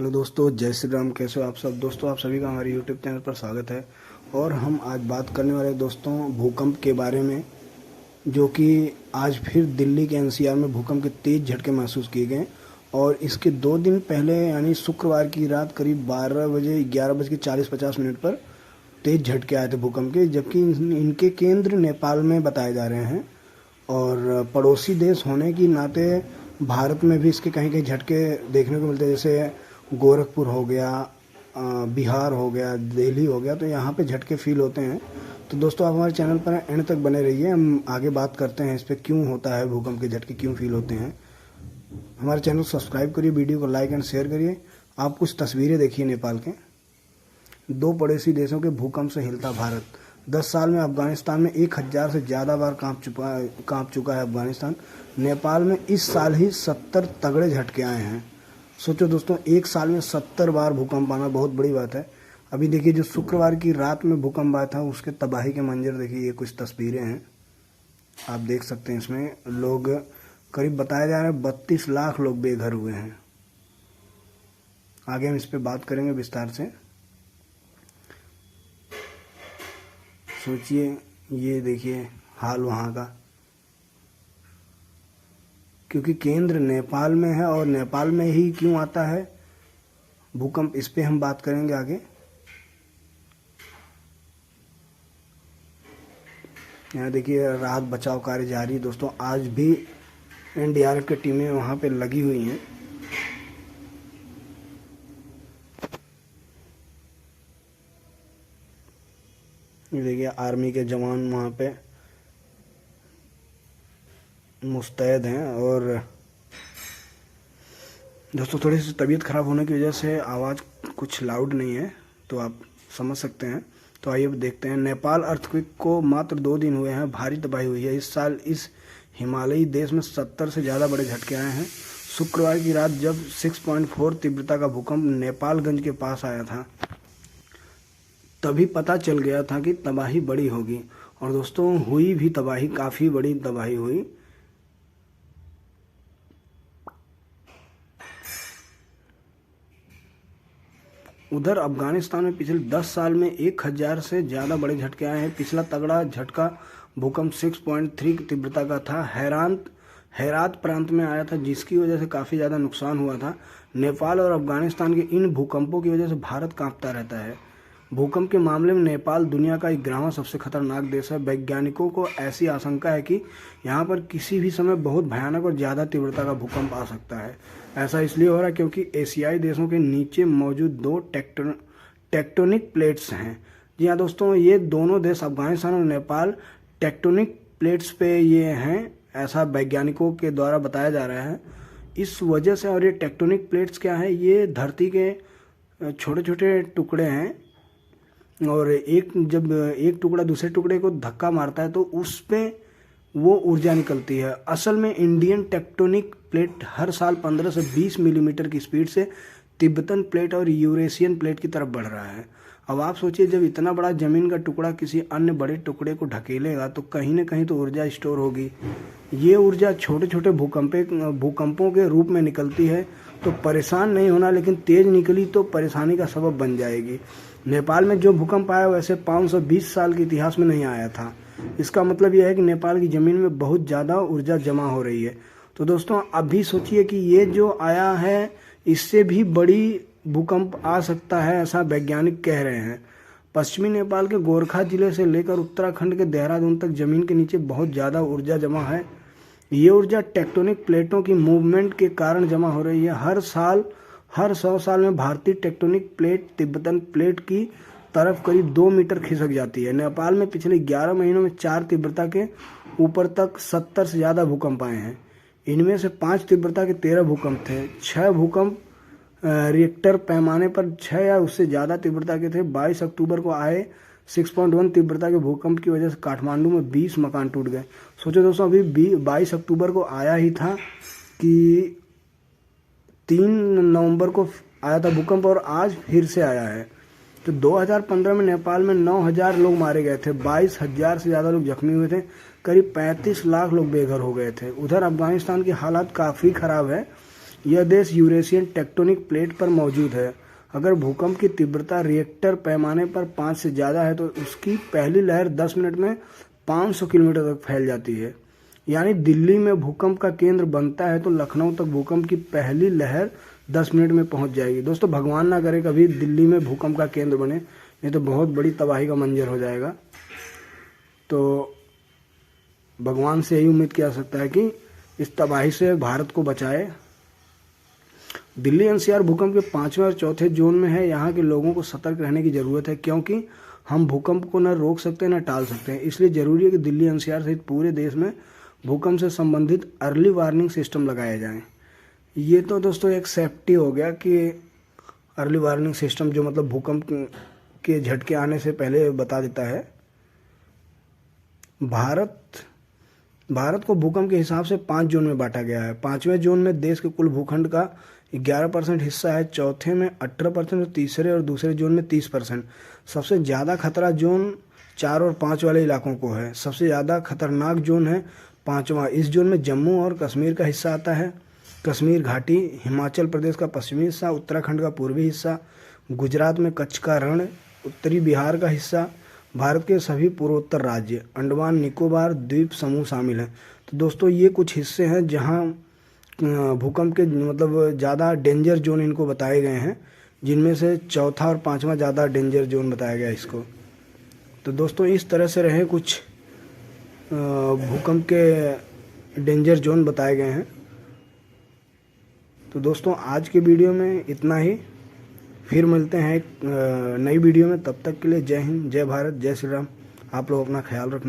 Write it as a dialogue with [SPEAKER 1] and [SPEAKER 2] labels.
[SPEAKER 1] Hello दोस्तों, जय श्री राम। कैसे हो आप सब दोस्तों? आप सभी का हमारे यूट्यूब चैनल पर स्वागत है। और हम आज बात करने वाले दोस्तों भूकंप के बारे में, जो कि आज फिर दिल्ली के एनसीआर में भूकंप के तेज झटके महसूस किए गए। और इसके 2 दिन पहले यानी शुक्रवार की रात करीब 12 बजे 11:40-50 पर तेज झटके आए थे भूकंप के, जबकि इनके केंद्र नेपाल में बताए जा रहे हैं। और पड़ोसी देश होने की नाते भारत में भी इसके कहीं कहीं झटके देखने को मिलते हैं, जैसे गोरखपुर हो गया, बिहार हो गया, दिल्ली हो गया, तो यहाँ पे झटके फील होते हैं। तो दोस्तों आप हमारे चैनल पर एंड तक बने रहिए, हम आगे बात करते हैं इस पर क्यों होता है, भूकंप के झटके क्यों फील होते हैं। हमारे चैनल को सब्सक्राइब करिए, वीडियो को लाइक एंड शेयर करिए। आप कुछ तस्वीरें देखिए नेपाल के। 2 पड़ोसी देशों के भूकंप से हिलता भारत। 10 साल में अफगानिस्तान में 1000 से ज़्यादा बार कांप चुका है अफगानिस्तान। नेपाल में इस साल ही 70 तगड़े झटके आए हैं। सोचो दोस्तों, एक साल में 70 बार भूकंप आना बहुत बड़ी बात है। अभी देखिए, जो शुक्रवार की रात में भूकंप आया था उसके तबाही के मंजर देखिए। ये कुछ तस्वीरें हैं, आप देख सकते हैं। इसमें लोग करीब बताया जा रहा है 32 लाख लोग बेघर हुए हैं। आगे हम इस पर बात करेंगे विस्तार से। सोचिए, ये देखिए हाल वहाँ का, क्योंकि केंद्र नेपाल में है और नेपाल में ही क्यों आता है भूकंप, इस पे हम बात करेंगे आगे। यहाँ देखिए राहत बचाव कार्य जारी दोस्तों। आज भी एनडीआरएफ की टीमें वहाँ पे लगी हुई हैं। ये देखिए आर्मी के जवान वहाँ पे मुस्तैद हैं। और दोस्तों थोड़ी सी तबीयत ख़राब होने की वजह से आवाज़ कुछ लाउड नहीं है, तो आप समझ सकते हैं। तो आइए देखते हैं। नेपाल अर्थक्वेक को मात्र 2 दिन हुए हैं, भारी तबाही हुई है। इस साल इस हिमालयी देश में 70 से ज़्यादा बड़े झटके आए हैं। शुक्रवार की रात जब 6.4 तीव्रता का भूकंप नेपालगंज के पास आया था, तभी पता चल गया था कि तबाही बड़ी होगी। और दोस्तों हुई भी तबाही, काफ़ी बड़ी तबाही हुई। उधर अफगानिस्तान में पिछले 10 साल में 1000 से ज़्यादा बड़े झटके आए हैं। पिछला तगड़ा झटका भूकंप 6.3 तीव्रता का था, हेरात प्रांत में आया था, जिसकी वजह से काफ़ी ज़्यादा नुकसान हुआ था। नेपाल और अफगानिस्तान के इन भूकंपों की वजह से भारत कांपता रहता है। भूकंप के मामले में नेपाल दुनिया का 11वां सबसे खतरनाक देश है। वैज्ञानिकों को ऐसी आशंका है कि यहाँ पर किसी भी समय बहुत भयानक और ज़्यादा तीव्रता का भूकंप आ सकता है। ऐसा इसलिए हो रहा है क्योंकि एशियाई देशों के नीचे मौजूद 2 टेक्टोनिक प्लेट्स हैं। जी हाँ दोस्तों, ये दोनों देश अफगानिस्तान और नेपाल टेक्टोनिक प्लेट्स पे ये हैं, ऐसा वैज्ञानिकों के द्वारा बताया जा रहा है। इस वजह से, और ये टेक्टोनिक प्लेट्स क्या है, ये धरती के छोटे छोटे टुकड़े हैं, और जब एक टुकड़ा दूसरे टुकड़े को धक्का मारता है तो उस पे वो ऊर्जा निकलती है। असल में इंडियन टेक्टोनिक प्लेट हर साल 15 से 20 मिलीमीटर की स्पीड से तिब्बतन प्लेट और यूरेशियन प्लेट की तरफ बढ़ रहा है। अब आप सोचिए, जब इतना बड़ा जमीन का टुकड़ा किसी अन्य बड़े टुकड़े को ढकेलेगा तो कहीं ना कहीं तो ऊर्जा स्टोर होगी। ये ऊर्जा छोटे छोटे भूकंपों के रूप में निकलती है। तो परेशान नहीं होना, लेकिन तेज निकली तो परेशानी का सबब बन जाएगी। नेपाल में जो भूकंप आया वैसे 520 साल के इतिहास में नहीं आया था। इसका मतलब यह है कि नेपाल की ज़मीन में बहुत ज़्यादा ऊर्जा जमा हो रही है। तो दोस्तों अभी सोचिए कि ये जो आया है इससे भी बड़ी भूकंप आ सकता है, ऐसा वैज्ञानिक कह रहे हैं। पश्चिमी नेपाल के गोरखा जिले से लेकर उत्तराखंड के देहरादून तक ज़मीन के नीचे बहुत ज़्यादा ऊर्जा जमा है। ये ऊर्जा टेक्टोनिक प्लेटों की मूवमेंट के कारण जमा हो रही है। हर 100 साल में भारतीय टेक्टोनिक प्लेट तिब्बतन प्लेट की तरफ करीब 2 मीटर खिसक जाती है। नेपाल में पिछले 11 महीनों में 4 तीव्रता के ऊपर तक 70 से ज़्यादा भूकंप आए हैं। इनमें से 5 तीव्रता के 13 भूकंप थे। 6 भूकंप रिएक्टर पैमाने पर 6 या उससे ज़्यादा तीव्रता के थे। 22 अक्टूबर को आए 6.1 तीव्रता के भूकंप की वजह से काठमांडू में 20 मकान टूट गए। सोचो दोस्तों, अभी 22 अक्टूबर को आया ही था कि 3 नवंबर को आया था भूकंप, और आज फिर से आया है। तो 2015 में नेपाल में 9000 लोग मारे गए थे, 22,000 से ज़्यादा लोग जख्मी हुए थे, करीब 35 लाख लोग बेघर हो गए थे। उधर अफगानिस्तान की हालत काफ़ी ख़राब है। यह देश यूरेशियन टेक्टोनिक प्लेट पर मौजूद है। अगर भूकंप की तीव्रता रिएक्टर पैमाने पर 5 से ज़्यादा है तो उसकी पहली लहर 10 मिनट में 500 किलोमीटर तक फैल जाती है। यानी दिल्ली में भूकंप का केंद्र बनता है तो लखनऊ तक भूकंप की पहली लहर 10 मिनट में पहुंच जाएगी। दोस्तों भगवान ना करे कभी दिल्ली में भूकंप का केंद्र बने, नहीं तो बहुत बड़ी तबाही का मंजर हो जाएगा। तो भगवान से यही उम्मीद किया जा सकता है कि इस तबाही से भारत को बचाए। दिल्ली एनसीआर भूकंप के 5वें और चौथे जोन में है। यहाँ के लोगों को सतर्क रहने की ज़रूरत है, क्योंकि हम भूकंप को न रोक सकते न टाल सकते हैं। इसलिए ज़रूरी है कि दिल्ली एनसीआर सहित पूरे देश में भूकंप से संबंधित अर्ली वार्निंग सिस्टम लगाए जाएं। ये तो दोस्तों एक सेफ्टी हो गया कि अर्ली वार्निंग सिस्टम, जो मतलब भूकंप के झटके आने से पहले बता देता है। भारत को भूकंप के हिसाब से 5 जोन में बांटा गया है। 5वें जोन में देश के कुल भूखंड का 11% हिस्सा है, चौथे में 18% और तीसरे और दूसरे जोन में 30%। सबसे ज़्यादा खतरा जोन 4 और 5 वाले इलाकों को है। सबसे ज़्यादा खतरनाक जोन है 5वां। इस जोन में जम्मू और कश्मीर का हिस्सा आता है, कश्मीर घाटी, हिमाचल प्रदेश का पश्चिमी हिस्सा, उत्तराखंड का पूर्वी हिस्सा, गुजरात में कच्छ का रण, उत्तरी बिहार का हिस्सा, भारत के सभी पूर्वोत्तर राज्य, अंडमान निकोबार द्वीप समूह शामिल हैं। तो दोस्तों ये कुछ हिस्से हैं जहां भूकंप के मतलब ज़्यादा डेंजर जोन इनको बताए गए हैं, जिनमें से चौथा और 5वां ज़्यादा डेंजर जोन बताया गया इसको। तो दोस्तों इस तरह से रहे कुछ भूकंप के डेंजर जोन बताए गए हैं। तो दोस्तों आज के वीडियो में इतना ही। फिर मिलते हैं एक नई वीडियो में। तब तक के लिए जय हिंद, जय भारत, जय श्री राम। आप लोग अपना ख्याल रखना।